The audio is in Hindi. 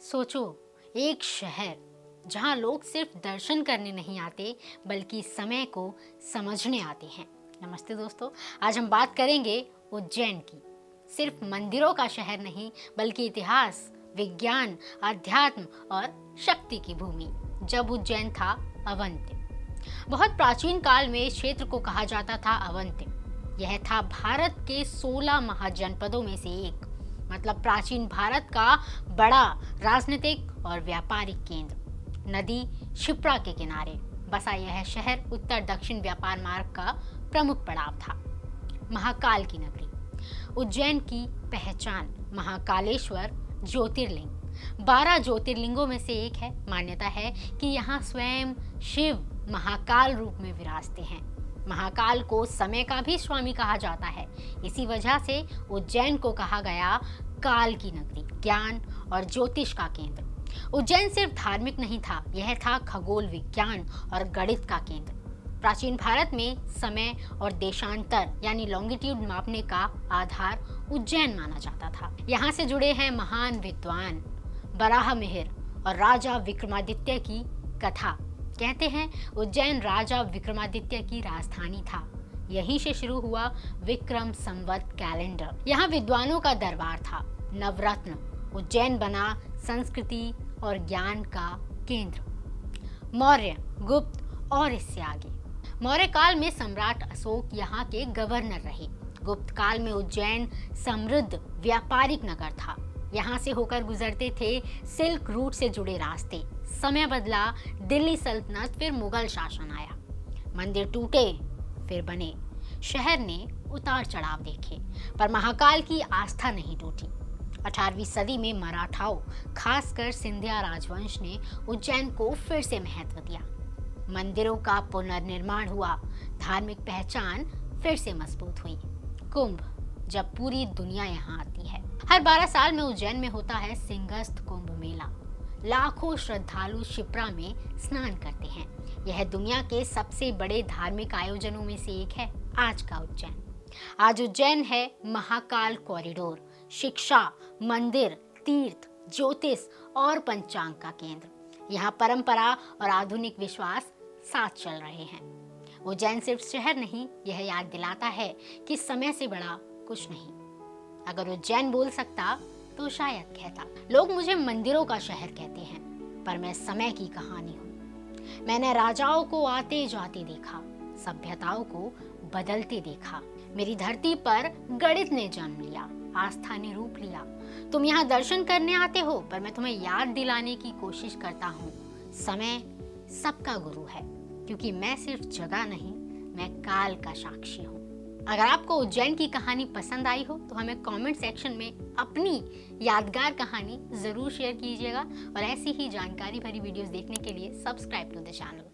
सोचो, एक शहर जहां लोग सिर्फ दर्शन करने नहीं आते बल्कि समय को समझने आते हैं। नमस्ते दोस्तों, आज हम बात करेंगे उज्जैन की। सिर्फ मंदिरों का शहर नहीं बल्कि इतिहास, विज्ञान, अध्यात्म और शक्ति की भूमि। जब उज्जैन था अवंति, बहुत प्राचीन काल में इस क्षेत्र को कहा जाता था अवंति। यह था भारत के 16 महाजनपदों में से एक, मतलब प्राचीन भारत का बड़ा राजनीतिक और व्यापारिक केंद्र। नदी क्षिप्रा के किनारे बसा यह शहर उत्तर दक्षिण व्यापार मार्ग का प्रमुख पड़ाव था। महाकाल की नगरी उज्जैन की पहचान महाकालेश्वर ज्योतिर्लिंग 12 ज्योतिर्लिंगों में से एक है। मान्यता है कि यहाँ स्वयं शिव महाकाल रूप में विराजते हैं। महाकाल को समय का भी स्वामी कहा जाता है। इसी वजह से उज्जैन को कहा गया काल की नगरी, ज्ञान और ज्योतिष का केंद्र। उज्जैन सिर्फ धार्मिक नहीं था, यह था खगोल विज्ञान और गणित का केंद्र। प्राचीन भारत में समय और देशांतर यानी लॉन्गिट्यूड मापने का आधार उज्जैन माना जाता था। यहाँ से जुड़े हैं महान विद्वान बराहमिहिर और राजा विक्रमादित्य की कथा। कहते हैं उज्जैन राजा विक्रमादित्य की राजधानी था। यहीं से शुरू हुआ विक्रम संवत कैलेंडर। यहाँ विद्वानों का दरबार था। नवरत्न उज्जैन बना संस्कृति और ज्ञान का केंद्र। मौर्य, गुप्त और इससे आगे। मौर्य काल में सम्राट अशोक यहाँ के गवर्नर रहे। गुप्त काल में उज्जैन समृद्ध व्यापारिक नगर था। यहाँ से होकर गुजरते थे सिल्क रूट से जुड़े रास्ते। समय बदला, दिल्ली सल्तनत, फिर मुगल शासन आया। मंदिर टूटे फिर बने, शहर ने उतार चढ़ाव देखे, पर महाकाल की आस्था नहीं टूटी। 18वीं सदी में मराठाओं, खासकर सिंधिया राजवंश ने उज्जैन को फिर से महत्व दिया। मंदिरों का पुनर्निर्माण हुआ, धार्मिक पहचान फिर से मजबूत हुई। कुंभ, जब पूरी दुनिया यहाँ आती है। हर 12 साल में उज्जैन में होता है सिंहस्थ कुंभ मेला। लाखों श्रद्धालु क्षिप्रा में स्नान करते हैं। यह दुनिया के सबसे बड़े धार्मिक आयोजनों में से एक है आज का उज्जैन। आज उज्जैन है महाकाल कॉरिडोर, शिक्षा, मंदिर, तीर्थ, ज्योतिष और पंचांग का केंद्र। यहाँ परंपरा और आधुनिक विश्वास साथ चल रहे हैं। उज्जैन सिर्फ शहर नहीं, यह याद दिलाता है कि समय से बड़ा कुछ नहीं। अगर उज्जैन बोल सकता तो शायद कहता, लोग मुझे मंदिरों का शहर कहते हैं, पर मैं समय की कहानी हूँ। मैंने राजाओं को आते जाते देखा, सभ्यताओं को बदलते देखा। मेरी धरती पर गणित ने जन्म लिया, आस्था ने रूप लिया। तुम यहाँ दर्शन करने आते हो, पर मैं तुम्हें याद दिलाने की कोशिश करता हूँ, समय सबका गुरु है, क्योंकि मैं सिर्फ जगह नहीं, मैं काल का साक्षी हूँ। अगर आपको उज्जैन की कहानी पसंद आई हो तो हमें कमेंट सेक्शन में अपनी यादगार कहानी जरूर शेयर कीजिएगा और ऐसी ही जानकारी भरी वीडियोस देखने के लिए सब्सक्राइब टू द चैनल।